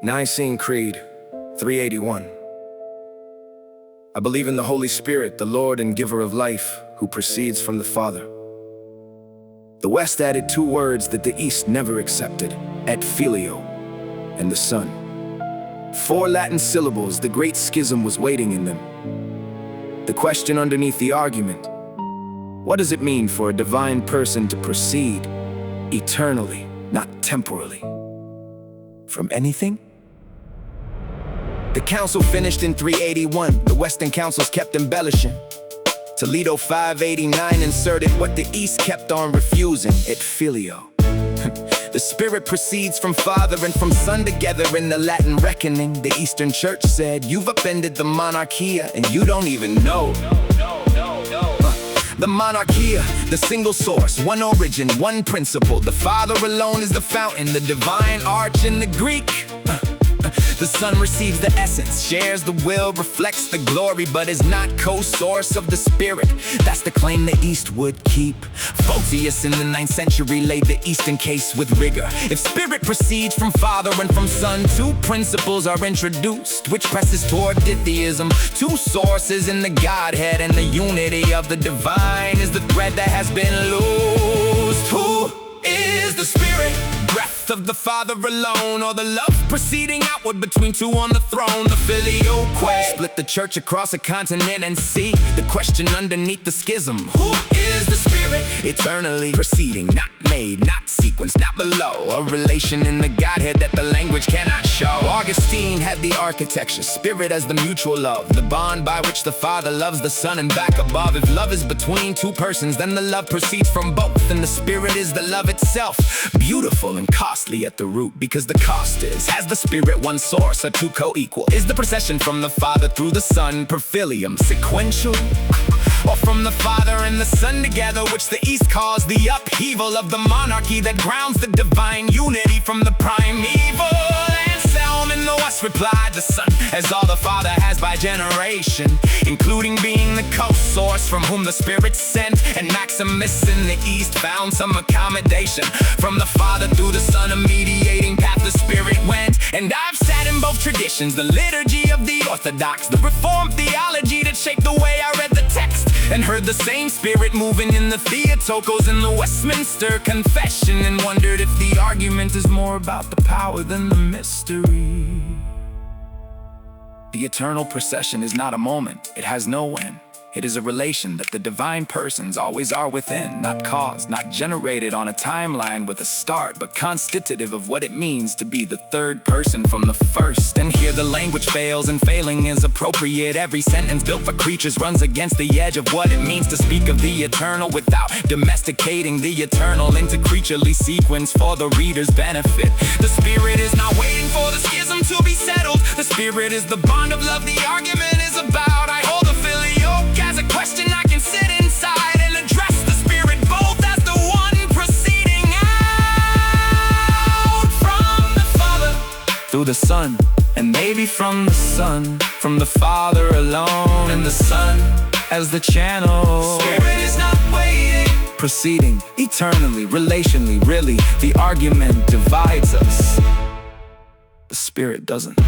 Nicene Creed, 381. I believe in the Holy Spirit, the Lord and giver of life, who proceeds from the Father. The West added two words that the East never accepted, et filio, and the Son. 4 Latin syllables, the great schism was waiting in them. The question underneath the argument: what does it mean for a divine person to proceed eternally, not temporally, from anything? The council finished in 381. The Western councils kept embellishing. Toledo 589 inserted what the East kept on refusing, et filio. The Spirit proceeds from Father and from Son together in the Latin reckoning. The Eastern Church said, you've upended the monarchia and you don't even know. The monarchia, the single source, one origin, one principle. The Father alone is the fountain, the divine arch in the Greek. The Son receives the essence, shares the will, reflects the glory, but is not co-source of the Spirit. That's the claim the East would keep. Photius in the 9th century laid the Eastern case with rigor. If Spirit proceeds from Father and from Son, 2 principles are introduced, which presses toward ditheism. 2 sources in the Godhead, and the unity of the divine is the thread that has been loosed. Who is the Spirit? Breath of the Father alone, or the love proceeding outward between 2 on the throne? The filioque split the church across a continent and sea. The question underneath the schism: who is the Spirit? Eternally proceeding, not made, not sequenced, not below. A relation in the Godhead that the language cannot show. Augustine had the architecture, Spirit as the mutual love, the bond by which the Father loves the Son and back above. If love is between 2 persons, then the love proceeds from both, and the Spirit is the love itself. Beautiful and costly at the root, because the cost is: has the Spirit one source or 2 co-equal? Is the procession from the Father through the Son per filium sequential, or from the Father and the Son together, which the East calls the upheaval of the monarchy that grounds the divine unity from the primeval? Anselm in the West replied, the Son has all the Father has by generation, including being the co-source from whom the Spirit sent. And Maximus in the East found some accommodation: from the Father through the Son, a mediating path the Spirit went. And I've sat in both traditions, the liturgy of the Orthodox, the Reformed theology that shaped the way I read the text, and heard the same Spirit moving in the Theotokos in the Westminster Confession, and wondered if the argument is more about the power than the mystery. The eternal procession is not a moment, it has no end. It is a relation that the divine persons always are within, not caused, not generated on a timeline with a start, but constitutive of what it means to be the 3rd person from the first. And here the language fails, and failing is appropriate. Every sentence built for creatures runs against the edge of what it means to speak of the eternal without domesticating the eternal into creaturely sequence for the reader's benefit. The Spirit is not waiting for the schism to be settled. The Spirit is the bond of love the argument is about. I hold the filioque as a question I can sit inside and address the Spirit both as the one proceeding out from the Father through the Son, and maybe from the Son, from the Father alone, and the Son as the channel. Spirit is not waiting, proceeding eternally, relationally, really. The argument divides us, the Spirit doesn't.